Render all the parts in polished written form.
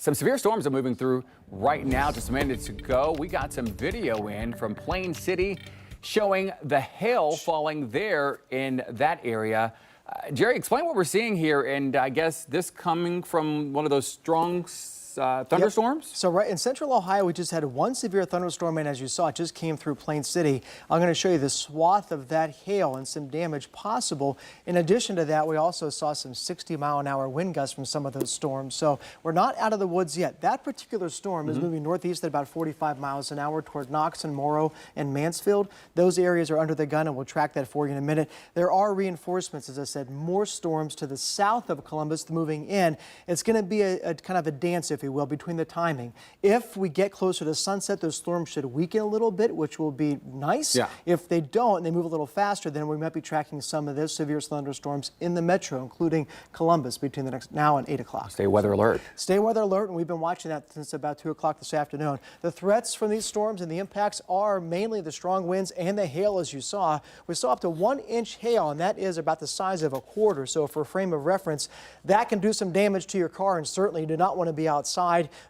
Some severe storms are moving through right now. Just minutes ago, we got some video in from Plain City showing the hail falling there in that area. Jerry, explain what we're seeing here, and I guess this coming from one of those strong thunderstorms? Yep. So right in central Ohio, we just had one severe thunderstorm, and as you saw, it just came through Plain City. I'm going to show you the swath of that hail and some damage possible. In addition to that, we also saw some 60-mile-an-hour wind gusts from some of those storms. So we're not out of the woods yet. That particular storm is moving northeast at about 45 miles an hour toward Knox and Morrow and Mansfield. Those areas are under the gun, and we'll track that for you in a minute. There are reinforcements, as I said, more storms to the south of Columbus moving in. It's going to be a kind of a dance, if you will, between the timing. If we get closer to sunset, those storms should weaken a little bit, which will be nice. Yeah. If they don't and they move a little faster, then we might be tracking some of those severe thunderstorms in the metro, including Columbus, between the next now and 8 o'clock. Stay weather alert. Stay weather alert, and we've been watching that since about 2 o'clock this afternoon. The threats from these storms and the impacts are mainly the strong winds and the hail, as you saw. We saw up to 1-inch hail, and that is about the size of a quarter. So for a frame of reference, that can do some damage to your car, and certainly you do not want to be outside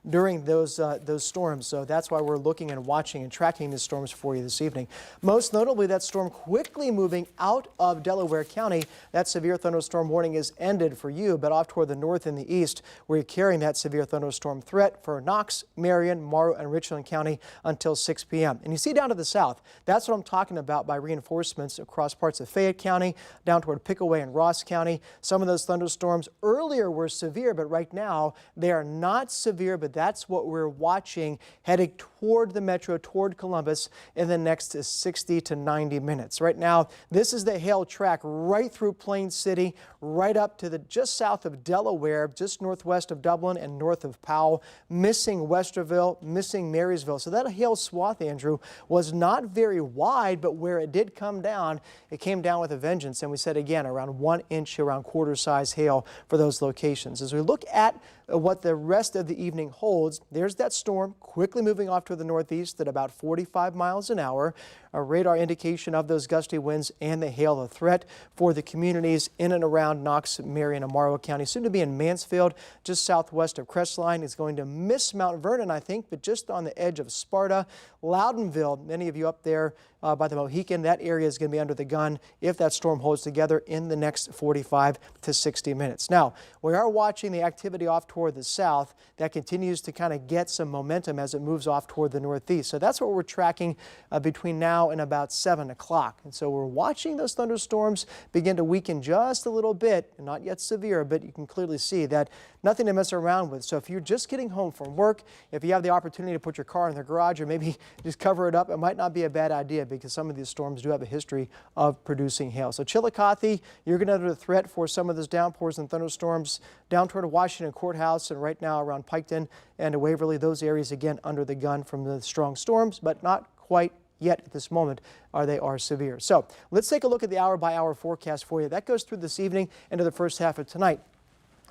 during those storms. So that's why we're looking and watching and tracking these storms for you this evening. Most notably, that storm quickly moving out of Delaware County. That severe thunderstorm warning is ended for you, but off toward the north and the east, where you're carrying that severe thunderstorm threat for Knox, Marion, Morrow, and Richland County until 6 p.m. And you see down to the south, that's what I'm talking about by reinforcements across parts of Fayette County, down toward Pickaway and Ross County. Some of those thunderstorms earlier were severe, but right now they are not severe, but that's what we're watching heading toward the metro, toward Columbus in the next 60 to 90 minutes. Right now, this is the hail track right through Plain City, right up to the just south of Delaware, just northwest of Dublin and north of Powell, missing Westerville, missing Marysville. So that hail swath, Andrew, was not very wide, but where it did come down, it came down with a vengeance. And we said again, around 1 inch, around quarter-size hail for those locations. As we look at what the rest of the evening holds, there's that storm quickly moving off to the northeast at about 45 miles an hour. A radar indication of those gusty winds and the hail, a threat for the communities in and around Knox, Marion, and Morrow County. Soon to be in Mansfield, just southwest of Crestline. Is going to miss Mount Vernon, I think, but just on the edge of Sparta. Loudonville, many of you up there by the Mohican, that area is going to be under the gun if that storm holds together in the next 45 to 60 minutes. Now, we are watching the activity off toward the south that continues to kind of get some momentum as it moves off toward the northeast. So that's what we're tracking between now and about 7 o'clock. And so we're watching those thunderstorms begin to weaken just a little bit, not yet severe, but you can clearly see that nothing to mess around with. So if you're just getting home from work, if you have the opportunity to put your car in the garage or maybe just cover it up, it might not be a bad idea because some of these storms do have a history of producing hail. So Chillicothe, you're going to have a threat for some of those downpours and thunderstorms down toward Washington Courthouse and right now around Piketon and Waverly. Those areas again under the gun from the strong storms, but not quite yet at this moment they are severe. So let's take a look at the hour-by-hour forecast for you. That goes through this evening into the first half of tonight.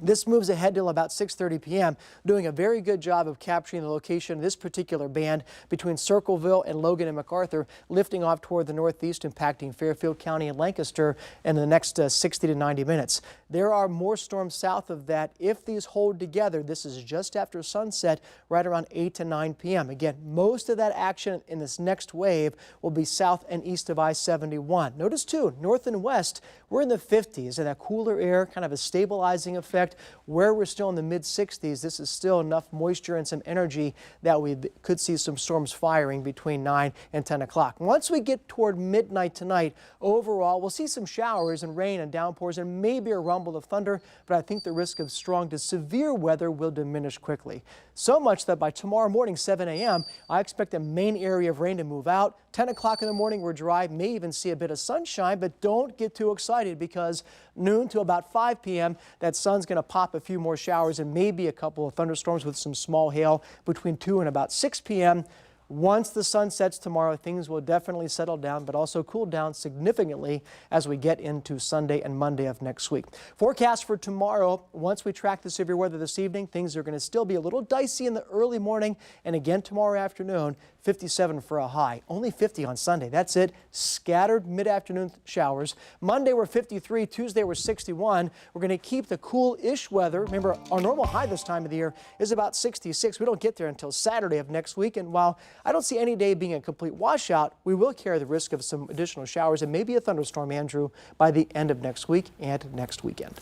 This moves ahead till about 6:30 p.m., doing a very good job of capturing the location of this particular band between Circleville and Logan and MacArthur, lifting off toward the northeast, impacting Fairfield County and Lancaster in the next 60 to 90 minutes. There are more storms south of that. If these hold together, this is just after sunset, right around 8 to 9 p.m. Again, most of that action in this next wave will be south and east of I-71. Notice, too, north and west, we're in the 50s, and that cooler air, kind of a stabilizing effect. Where we're still in the mid-60s, this is still enough moisture and some energy that we could see some storms firing between 9 and 10 o'clock. Once we get toward midnight tonight, overall, we'll see some showers and rain and downpours and maybe a rumble of thunder, but I think the risk of strong to severe weather will diminish quickly. So much that by tomorrow morning, 7 a.m., I expect the main area of rain to move out. 10 o'clock in the morning, we're dry, may even see a bit of sunshine, but don't get too excited because noon to about 5 p.m., that sun's going to pop a few more showers and maybe a couple of thunderstorms with some small hail between 2 and about 6 p.m. Once the sun sets tomorrow, things will definitely settle down, but also cool down significantly as we get into Sunday and Monday of next week. Forecast for tomorrow, once we track the severe weather this evening, things are going to still be a little dicey in the early morning, and again tomorrow afternoon, 57 for a high. Only 50 on Sunday. That's it. Scattered mid-afternoon showers. Monday we're 53. Tuesday we're 61. We're going to keep the cool-ish weather. Remember, our normal high this time of the year is about 66. We don't get there until Saturday of next week. And while I don't see any day being a complete washout, we will carry the risk of some additional showers and maybe a thunderstorm, Andrew, by the end of next week and next weekend.